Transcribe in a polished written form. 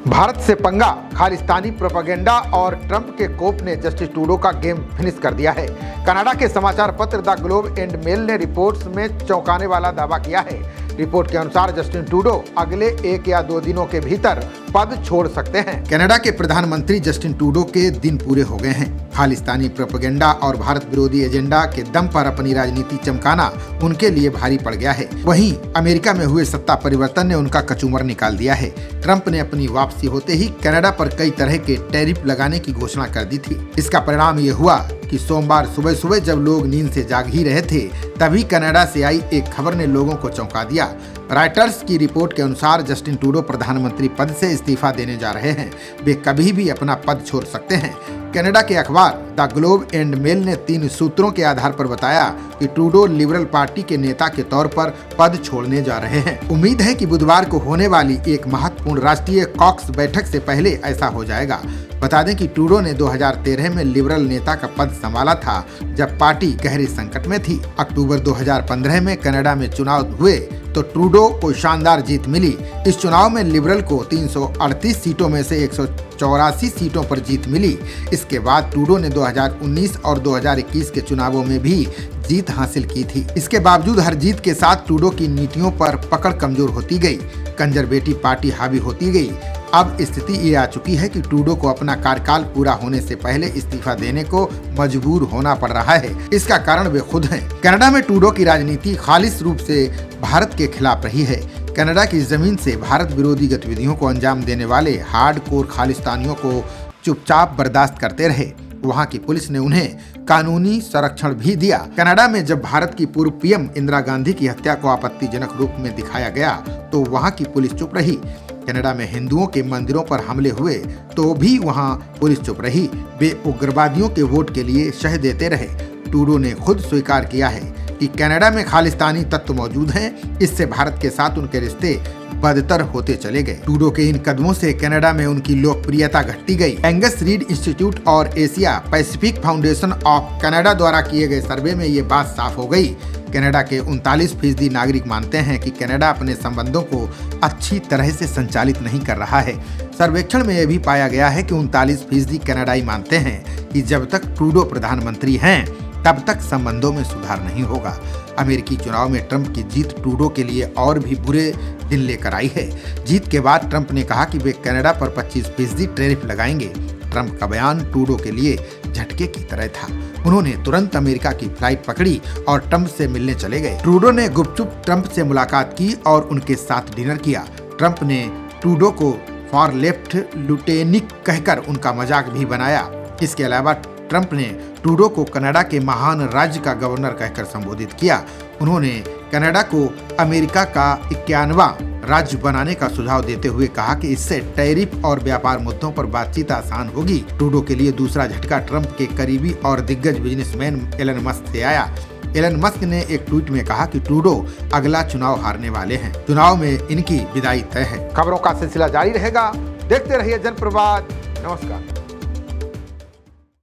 भारत से पंगा, खालिस्तानी प्रोपेगेंडा और ट्रंप के कोप ने जस्टिस ट्रूडो का गेम फिनिश कर दिया है। कनाडा के समाचार पत्र द ग्लोब एंड मेल ने रिपोर्ट्स में चौंकाने वाला दावा किया है। रिपोर्ट के अनुसार जस्टिन ट्रूडो अगले 1 या 2 दिनों के भीतर पद छोड़ सकते हैं। कनाडा के प्रधानमंत्री जस्टिन ट्रूडो के दिन पूरे हो गए हैं। खालिस्तानी प्रोपेगेंडा और भारत विरोधी एजेंडा के दम पर अपनी राजनीति चमकाना उनके लिए भारी पड़ गया है। वहीं अमेरिका में हुए सत्ता परिवर्तन ने उनका कचूमर निकाल दिया है। ट्रंप ने अपनी वापसी होते ही कनाडा पर कई तरह के टैरिफ लगाने की घोषणा कर दी थी। इसका परिणाम ये हुआ कि सोमवार सुबह सुबह जब लोग नींद से जाग ही रहे थे, तभी कनाडा से आई एक खबर ने लोगों को चौंका दिया। रॉयटर्स की रिपोर्ट के अनुसार जस्टिन ट्रूडो प्रधानमंत्री पद से इस्तीफा देने जा रहे हैं। वे कभी भी अपना पद छोड़ सकते हैं। कनाडा के अखबार द ग्लोब एंड मेल ने 3 सूत्रों के आधार पर बताया कि ट्रूडो लिबरल पार्टी के नेता के तौर पर पद छोड़ने जा रहे हैं। उम्मीद है कि बुधवार को होने वाली एक महत्वपूर्ण राष्ट्रीय कॉक्स बैठक से पहले ऐसा हो जाएगा। बता दें कि ट्रूडो ने 2013 में लिबरल नेता का पद संभाला था, जब पार्टी गहरे संकट में थी। अक्टूबर 2015 में कनाडा में चुनाव हुए तो ट्रूडो को शानदार जीत मिली। इस चुनाव में लिबरल को 338 सीटों में से 184 सीटों पर जीत मिली। इसके बाद ट्रूडो ने 2019 और 2021 के चुनावों में भी जीत हासिल की थी। इसके बावजूद हर जीत के साथ ट्रूडो की नीतियों पर पकड़ कमजोर होती गई। कंजर्वेटिव पार्टी हावी होती गई। अब स्थिति ये आ चुकी है कि ट्रूडो को अपना कार्यकाल पूरा होने से पहले इस्तीफा देने को मजबूर होना पड़ रहा है। इसका कारण वे खुद हैं। कनाडा में ट्रूडो की राजनीति खालिस रूप से भारत के खिलाफ रही है। कनाडा की जमीन से भारत विरोधी गतिविधियों को अंजाम देने वाले हार्डकोर खालिस्तानियों को चुपचाप बर्दाश्त करते रहे। वहाँ की पुलिस ने उन्हें कानूनी संरक्षण भी दिया। कनाडा में जब भारत की पूर्व पीएम इंदिरा गांधी की हत्या को आपत्तिजनक रूप में दिखाया गया तो वहाँ की पुलिस चुप रही। कनाडा में हिंदुओं के मंदिरों पर हमले हुए तो भी वहाँ पुलिस चुप रही। वे उग्रवादियों के वोट के लिए शह देते रहे। ट्रूडो ने खुद स्वीकार किया है कि कनाडा में खालिस्तानी तत्व मौजूद हैं। इससे भारत के साथ उनके रिश्ते बदतर होते चले गए। ट्रूडो के इन कदमों से कनाडा में उनकी लोकप्रियता घटती गई। एंगस रीड इंस्टीट्यूट और Asia Pacific foundation of Canada द्वारा किए गए सर्वे में ये बात साफ हो गई। कनाडा के 39% नागरिक मानते हैं कि कनाडा अपने संबंधों को अच्छी तरह से संचालित नहीं कर रहा है। सर्वेक्षण में यह भी पाया गया है कि 39% कनाडाई मानते हैं कि जब तक ट्रूडो प्रधानमंत्री हैं तब तक संबंधों में सुधार नहीं होगा। अमेरिकी चुनाव में ट्रंप की जीत ट्रूडो के लिए और भी बुरे दिन लेकर आई है। जीत के बाद ट्रंप ने कहा कि वे कनाडा पर 25% टैरिफ लगाएंगे। ट्रंप का बयान ट्रूडो के लिए झटके की तरह था। उन्होंने तुरंत अमेरिका की फ्लाइट पकड़ी और ट्रंप से मिलने चले गए। ट्रूडो ने गुपचुप ट्रंप से मुलाकात की और उनके साथ डिनर किया। ट्रंप ने ट्रूडो को फॉर लेफ्ट लुटेनिक कहकर उनका मजाक भी बनाया। इसके अलावा ट्रंप ने ट्रूडो को कनाडा के महान राज्य का गवर्नर कहकर संबोधित किया। उन्होंने कनाडा को अमेरिका का 91वां राज्य बनाने का सुझाव देते हुए कहा कि इससे टैरिफ और व्यापार मुद्दों पर बातचीत आसान होगी। ट्रूडो के लिए दूसरा झटका ट्रंप के करीबी और दिग्गज बिजनेसमैन एलन मस्क से आया। एलन मस्क ने एक ट्वीट में कहा कि ट्रूडो अगला चुनाव हारने वाले हैं। चुनाव में इनकी विदाई तय है। खबरों का सिलसिला जारी रहेगा। देखते रहिए जनप्रवाद। नमस्कार।